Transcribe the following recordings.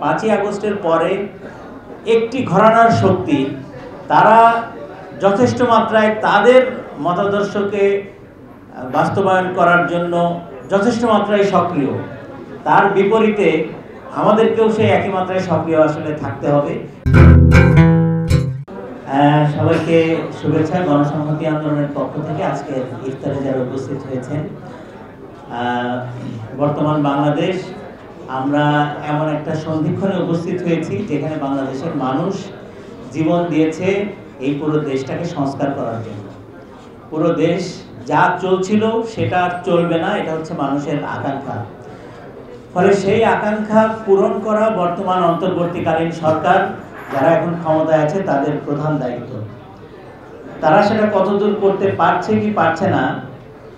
5ই আগস্টের পরে একটি ঘরানার শক্তি তারা যথেষ্ট মাত্রায় তাদের মতাদর্শকে বাস্তবায়ন করার জন্য যথেষ্ট মাত্রায় সক্রিয়। তার বিপরীতে আমাদেরকেও সেই একই মাত্রায় সক্রিয় আসলে থাকতে হবে। সবাইকে শুভেচ্ছা। গণসংহতি আন্দোলনের পক্ষ থেকে আজকে ইফতারে যারা উপস্থিত হয়েছেন, বর্তমান বাংলাদেশ, আমরা এমন একটা সন্ধিক্ষণে উপস্থিত হয়েছি যেখানে বাংলাদেশের মানুষ জীবন দিয়েছে এই পুরো দেশটাকে সংস্কার করার জন্য। পুরো দেশ যা চলছিল সেটা আর চলবে না, এটা হচ্ছে মানুষের আকাঙ্ক্ষা। ফলে সেই আকাঙ্ক্ষা পূরণ করা বর্তমান অন্তর্বর্তীকালীন সরকার যারা এখন ক্ষমতায় আছে তাদের প্রধান দায়িত্ব। তারা সেটা কতদূর করতে পারছে কি পারছে না,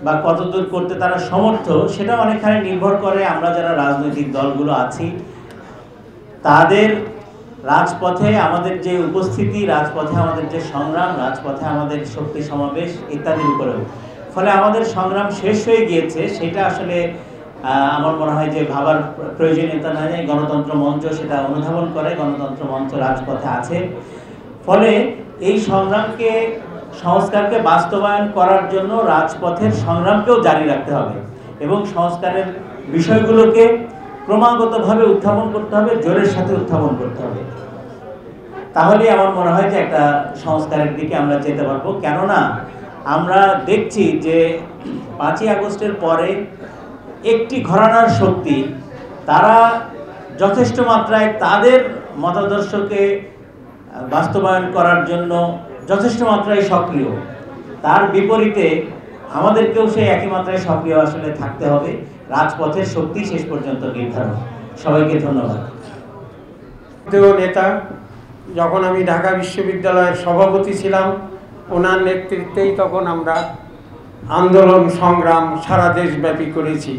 বা কতদূর করতে তারা সমর্থ, সেটা অনেকখানি নির্ভর করে আমরা যারা রাজনৈতিক দলগুলো আছি তাদের রাজপথে আমাদের যে উপস্থিতি, রাজপথে আমাদের যে সংগ্রাম, রাজপথে আমাদের শক্তি সমাবেশ ইত্যাদির উপরেও। ফলে আমাদের সংগ্রাম শেষ হয়ে গিয়েছে সেটা আসলে আমার মনে হয় যে ভাবার প্রয়োজনীয়তা নেই। গণতন্ত্র মঞ্চ সেটা অনুধাবন করে, গণতন্ত্র মঞ্চ রাজপথে আছে। ফলে এই সংস্কারকে বাস্তবায়ন করার জন্য রাজপথের সংগ্রামকেও জারি রাখতে হবে এবং সংস্কারের বিষয়গুলোকে ক্রমাগতভাবে উত্থাপন করতে হবে, জোরের সাথে উত্থাপন করতে হবে। তাহলে আমার মনে হয় যে একটা সংস্কারের দিকে আমরা যেতে পারবো। কেননা আমরা দেখছি যে 5ই আগস্টের পরে একটি ঘরানার শক্তি তারা যথেষ্ট মাত্রায় তাদের মতাদর্শকে বাস্তবায়ন করার জন্য যথেষ্ট মাত্রায় সক্রিয়। তার বিপরীতে আমাদেরকেও সেই একই মাত্রায় সক্রিয় আসলে থাকতে হবে। রাজপথের শক্তি শেষ পর্যন্ত নির্ধারণ। সবাইকে ধন্যবাদ। নেতা যখন আমি ঢাকা বিশ্ববিদ্যালয়ের সভাপতি ছিলাম, ওনার নেতৃত্বেই তখন আমরা আন্দোলন সংগ্রাম সারা দেশব্যাপী করেছি।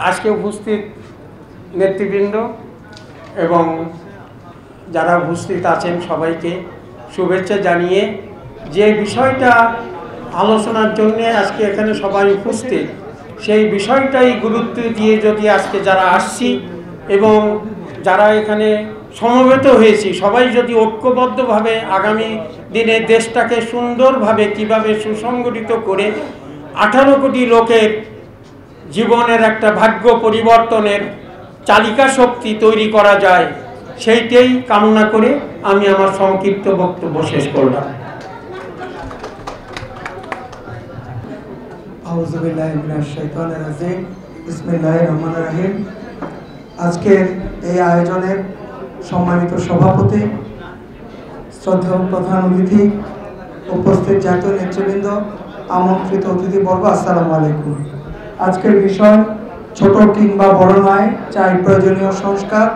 আজকে উপস্থিত নেতৃবৃন্দ এবং যারা উপস্থিত আছেন সবাইকে শুভেচ্ছা জানিয়ে, যে বিষয়টা আলোচনার জন্য আজকে এখানে সবাই উপস্থিত, সেই বিষয়টাই গুরুত্ব দিয়ে যদি আজকে যারা আসছি এবং যারা এখানে সমবেত হয়েছি সবাই যদি ঐক্যবদ্ধভাবে আগামী দিনে দেশটাকে সুন্দরভাবে কিভাবে সুসংগঠিত করে 18 কোটি লোকের জীবনের একটা ভাগ্য পরিবর্তনের চালিকা শক্তি তৈরি করা যায়, সেইটাই কামনা করে আমি আমার সংক্ষিপ্ত বক্তব্য শেষ করলাম। আউযু বিল্লাহি মিনাশ শাইতানির রাজিম। বিসমিল্লাহির রহমানির রহিম। আজকের এই আয়োজনের সম্মানিত সভাপতি, শ্রদ্ধেয় প্রধান অতিথি, উপস্থিত জাতীয় নেতৃবৃন্দ, আমন্ত্রিত অতিথিবর্গ, আসসালামু আলাইকুম। আজকের বিষয় ছোট কিংবা বড় নয়, চাই প্রয়োজনীয় সংস্কার।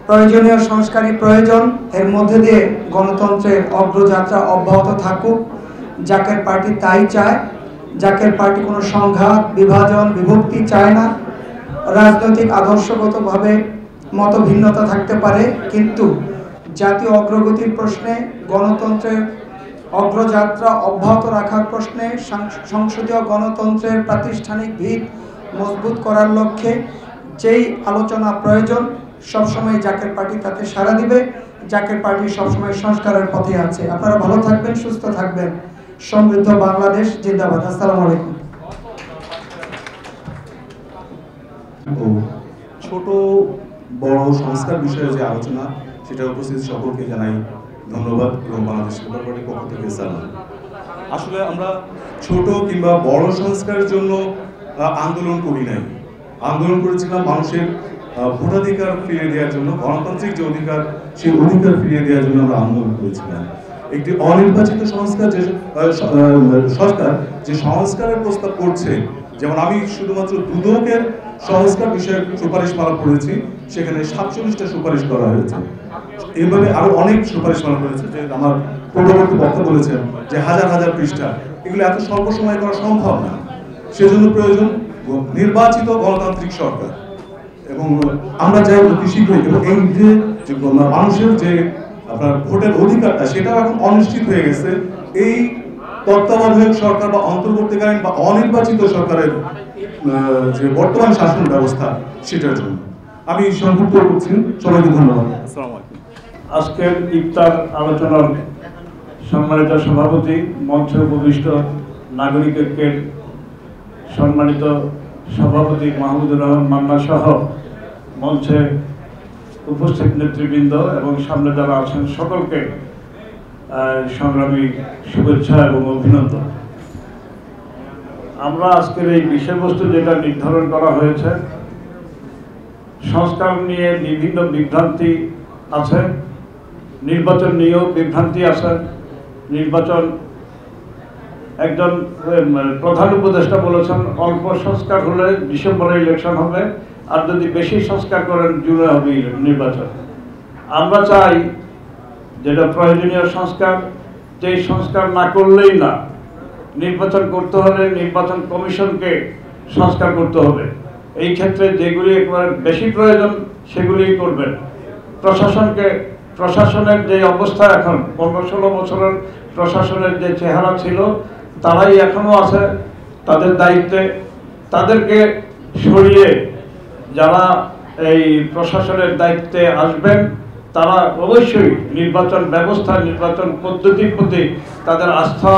প্রয়োজনীয় সংস্কারই প্রয়োজন। এর মধ্যে দিয়ে গণতন্ত্রের অগ্রযাত্রা অব্যাহত থাকুক। জাকের পার্টি তাই চায়। জাকের পার্টি কোনো সংঘাত, বিভাজন, বিভক্তি চায় না। রাজনৈতিক আদর্শগতভাবে মতভিন্নতা থাকতে পারে, কিন্তু জাতীয় অগ্রগতির প্রশ্নে, গণতন্ত্রের অগ্রযাত্রা অব্যাহত রাখার প্রশ্নে, সংসদীয় গণতন্ত্রের প্রাতিষ্ঠানিক ভিত মজবুত করার লক্ষ্যে যেই আলোচনা প্রয়োজন, সবসময় জাকের পার্টি তাতে সাড়া দিবে। জাকের পার্টি সবসময় সংস্কারের পথে আছে। আপনারা ভালো থাকবেন, সুস্থ থাকবেন। সমৃদ্ধ বাংলাদেশ জিন্দাবাদ। আসসালামু আলাইকুম। ছোট বড় সংস্কার বিষয়ে যে আলোচনা, সেটা উপস্থিত সকলকে জানাই ধন্যবাদ এবং বাংলাদেশ লেবার পার্টির পক্ষ থেকে সালাম। আসলে আমরা ছোট কিংবা বড় সংস্কারের জন্য আন্দোলন করি নাই। আন্দোলন করেছিলাম মানুষের ভোটাধিকার ফিরিয়ে দেওয়ার জন্য, গণতান্ত্রিক যে অধিকার, সেই অধিকার ফিরিয়ে দেওয়ার জন্য আমরা আন্দোলন করেছিলাম। একটি অনির্বাচিত সরকার যে সংস্কারের প্রস্তাব করছে, যেমন আমি শুধুমাত্র দুদকের সংস্কার বিষয়ে সুপারিশমালা করেছি, সেখানে 47টা সুপারিশ করা হয়েছে। এভাবে আরো অনেক সুপারিশমালা করেছে, যে আমার পূর্ববর্তী বক্তা বলেছেন যে হাজার হাজার পৃষ্ঠা, এগুলো এত স্বল্প সময় করা সম্ভব না। সেজন্য প্রয়োজন নির্বাচিত গণতান্ত্রিক সরকার। এবং আমরা চাই অতি শীঘ্রই, এবং এই যে মানুষের যে আপনার ভোটের অধিকারটা, সেটাও এখন অনিশ্চিত হয়ে গেছে এই তত্ত্বাবধায়ক সরকার বা অন্তর্বর্তীকালীন বা অনির্বাচিত সরকারের যে বর্তমান শাসন ব্যবস্থা, সেটার জন্য। আমি সংক্ষিপ্ত করছি। সবাইকে ধন্যবাদ। আসসালামু আলাইকুম। আজকের ইফতার আলোচনার সম্মানিত সভাপতি, মঞ্চে উপবিষ্ট নাগরিক ঐক্যের সম্মানিত সভাপতি মাহমুদুর রহমান মান্না সহ মঞ্চে উপস্থিত নেতৃবৃন্দ এবং সামনে যারা আছেন সকলকে সংগ্রামী শুভেচ্ছা এবং অভিনন্দন। আমরা আজকের এই বিষয়বস্তু যেটা নির্ধারণ করা হয়েছে, সংস্কার নিয়ে বিভিন্ন বিভ্রান্তি আছে, নির্বাচন নিয়েও বিভ্রান্তি আছে। নির্বাচন, একজন প্রধান উপদেষ্টা বলেছেন অল্প সংস্কার হলে ডিসেম্বরে ইলেকশন হবে, আর যদি বেশি সংস্কার করেন জুনে হবে নির্বাচন। আমরা চাই যেটা প্রয়োজনীয় সংস্কার, যেই সংস্কার না করলেই না, নির্বাচন করতে হলে নির্বাচন কমিশনকে সংস্কার করতে হবে। এই ক্ষেত্রে যেগুলি একবারে বেশি প্রয়োজন সেগুলিই করবেন। প্রশাসনের যে অবস্থা এখন, 15-16 বছরের প্রশাসনের যে চেহারা ছিল, তারাই এখনো আছে তাদের দায়িত্বে। তাদেরকে সরিয়ে যারা এই প্রশাসনের দায়িত্বে আসবেন তারা অবশ্যই নির্বাচন ব্যবস্থা, নির্বাচন পদ্ধতির প্রতি তাদের আস্থা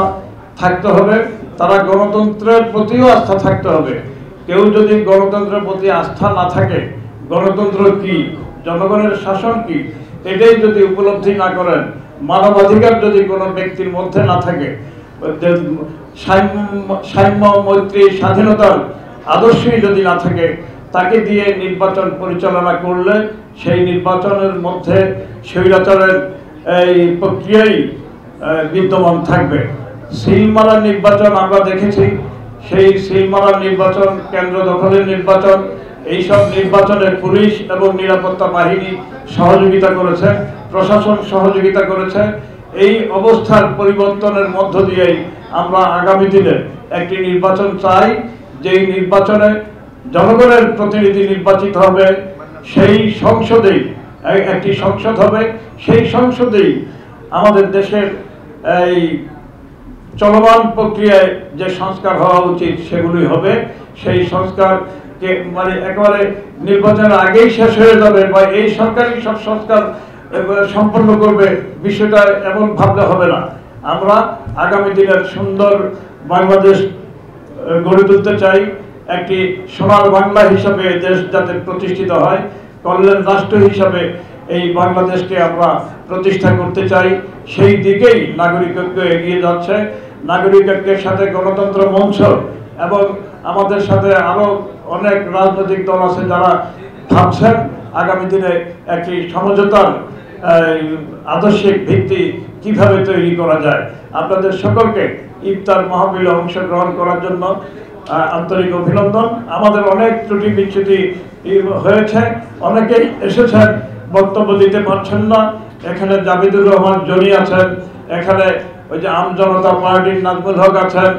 থাকতে হবে। তারা গণতন্ত্রের প্রতিও আস্থা থাকতে হবে। কেউ যদি গণতন্ত্রের প্রতি আস্থা না থাকে, গণতন্ত্র কি, জনগণের শাসন কি, এটাই যদি উপলব্ধি না করেন, মানবাধিকার যদি কোনো ব্যক্তির মধ্যে না থাকে, সাম্য মৈত্রী স্বাধীনতার আদর্শই যদি না থাকে, তাকে দিয়ে নির্বাচন পরিচালনা করলে সেই নির্বাচনের মধ্যে স্বৈরাচারের এই প্রক্রিয়াই বিদ্যমান থাকবে। সিলমারা নির্বাচন আমরা দেখেছি, সেই সিলমারা নির্বাচন, কেন্দ্র দখলের নির্বাচন, এইসব নির্বাচনে পুলিশ এবং নিরাপত্তা বাহিনী সহযোগিতা করেছে, প্রশাসন সহযোগিতা করেছে। এই অবস্থার পরিবর্তনের মধ্য দিয়েই আমরা আগামী দিনে একটি নির্বাচন চাই, যেই নির্বাচনে জনগণের প্রতিনিধি নির্বাচিত হবে, সেই সংসদেই একটি সংসদ হবে, সেই সংসদেই আমাদের দেশের এই চলমান প্রক্রিয়ায় যে সংস্কার হওয়া উচিত সেগুলি হবে। সেই সংস্কারকে মানে একেবারে নির্বাচনের আগেই শেষ হয়ে যাবে বা এই সরকারই সব সংস্কার সম্পন্ন করবে, বিষয়টা এমন ভাবলে হবে না। আমরা আগামী দিনের সুন্দর বাংলাদেশ গড়ে তুলতে চাই। একটি সোনার বাংলা হিসাবে দেশ যাতে প্রতিষ্ঠিত হয়, কল্যাণ রাষ্ট্র হিসাবে এই বাংলাদেশকে আমরা প্রতিষ্ঠা করতে চাই। সেই দিকেই নাগরিক ঐক্য এগিয়ে যাচ্ছে। নাগরিক ঐক্যের সাথে গণতন্ত্র মঞ্চ এবং আমাদের সাথে আরো অনেক রাজনৈতিক দল আছে যারা ভাবছেন আগামী দিনে একটি সমঝোতার আদর্শিক ভিত্তি কিভাবে তৈরি করা যায়। আপনাদের সকলকে ইফতার মাহফিলে অংশগ্রহণ করার জন্য আন্তরিক অভিনন্দন। আমাদের অনেক ত্রুটি বিচ্যুতি হয়েছে, অনেকেই এসেছেন, বক্তব্য দিতে পারছেন না। এখানে জাবিদুর রহমান জনি আছেন, এখানে ওই যে আমজনতা পার্টির নাজমুল হক আছেন,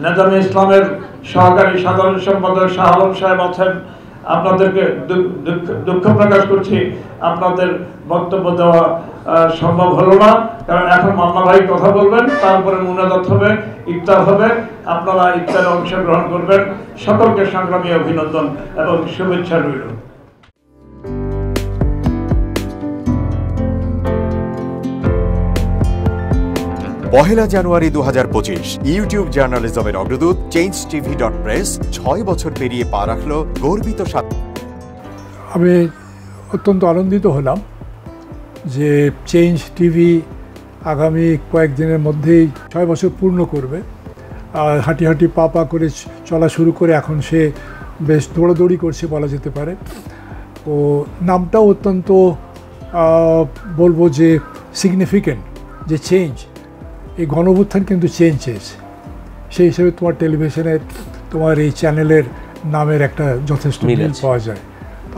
নেজামে ইসলামের সহকারী সাধারণ সম্পাদক শাহ আলম সাহেব আছেন। আপনাদেরকে দুঃখ প্রকাশ করছি, আপনাদের বক্তব্য দেওয়া সম্ভব হলো না, কারণ এখন মান্না ভাই কথা বলবেন, তারপরে মুনাজাত হবে, ইফতার হবে। আপনারা ইফতারে অংশগ্রহণ করবেন। সকলকে সংগ্রামী অভিনন্দন এবং শুভেচ্ছা রইল। পহেলা জানুয়ারি 2025 ইউটিউব জার্নালিজমের অগ্রদূত changetv.press 6 বছর পেরিয়ে পা রাখলো গর্বিত সাথে। আমি অত্যন্ত আনন্দিত হলাম যে চেঞ্জ টিভি আগামী কয়েকদিনের মধ্যেই 6 বছর পূর্ণ করবে। হাঁটি হাঁটি পা পা করে চলা শুরু করে এখন সে বেশ দৌড়াদৌড়ি করছে বলা যেতে পারে। ও নামটাও অত্যন্ত বলবো যে সিগনিফিক্যান্ট, যে চেঞ্জ, এই গণঅভ্যুত্থান কিন্তু চেঞ্জ চেয়েছে। সেই হিসেবে তোমার টেলিভিশনের, তোমার এই চ্যানেলের নামের একটা যথেষ্ট মিল পাওয়া যায়।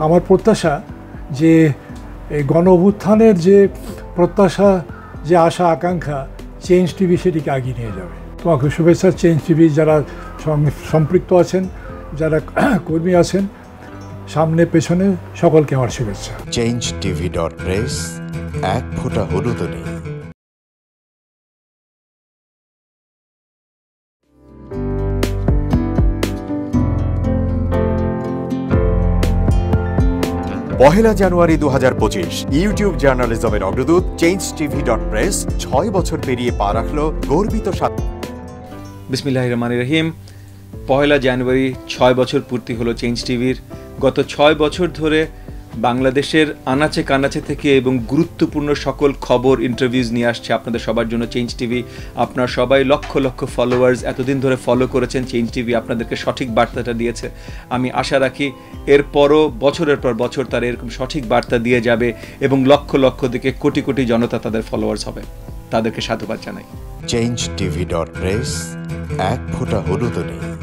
আমার প্রত্যাশা যে এই গণঅভ্যুত্থানের যে প্রত্যাশা, যে আশা আকাঙ্ক্ষা, চেঞ্জ টিভি সেটিকে এগিয়ে নিয়ে যাবে। তোমাকে শুভেচ্ছা। চেঞ্জ টিভি যারা সম্পৃক্ত আছেন, যারা কর্মী আছেন, সামনে পেছনে সকলকে আমার শুভেচ্ছা। changetv.press, এক ফোঁটা হলুদ নেই। 1 জানুয়ারি 2025 ইউটিউব জার্নালিজমের অগ্রদূত changeTV.press 6 বছর পেরিয়ে পা রাখল গর্বিত বিসমিল্লাহির রহমানির রহিম। 1 জানুয়ারি 6 বছর পূর্তি হলো চেঞ্জ টিভির। গত 6 বছর ধরে বাংলাদেশের আনাচে কানাচে থেকে এবং গুরুত্বপূর্ণ সকল খবর ইন্টারভিউজ নিয়ে আসছে আপনাদের সবার জন্য চেঞ্জ টিভি। আপনারা সবাই লক্ষ লক্ষ ফলোয়ার্স এতদিন ধরে ফলো করেছেন চেঞ্জ টিভি, আপনাদেরকে সঠিক বার্তাটা দিয়েছে। আমি আশা রাখি এরপরও বছরের পর বছর তারা এরকম সঠিক বার্তা দিয়ে যাবে এবং লক্ষ লক্ষ থেকে কোটি কোটি জনতা তাদের ফলোয়ার্স হবে। তাদেরকে সাধুবাদ জানাই। changeTV.press এক ফোঁটা হলুদও নেই।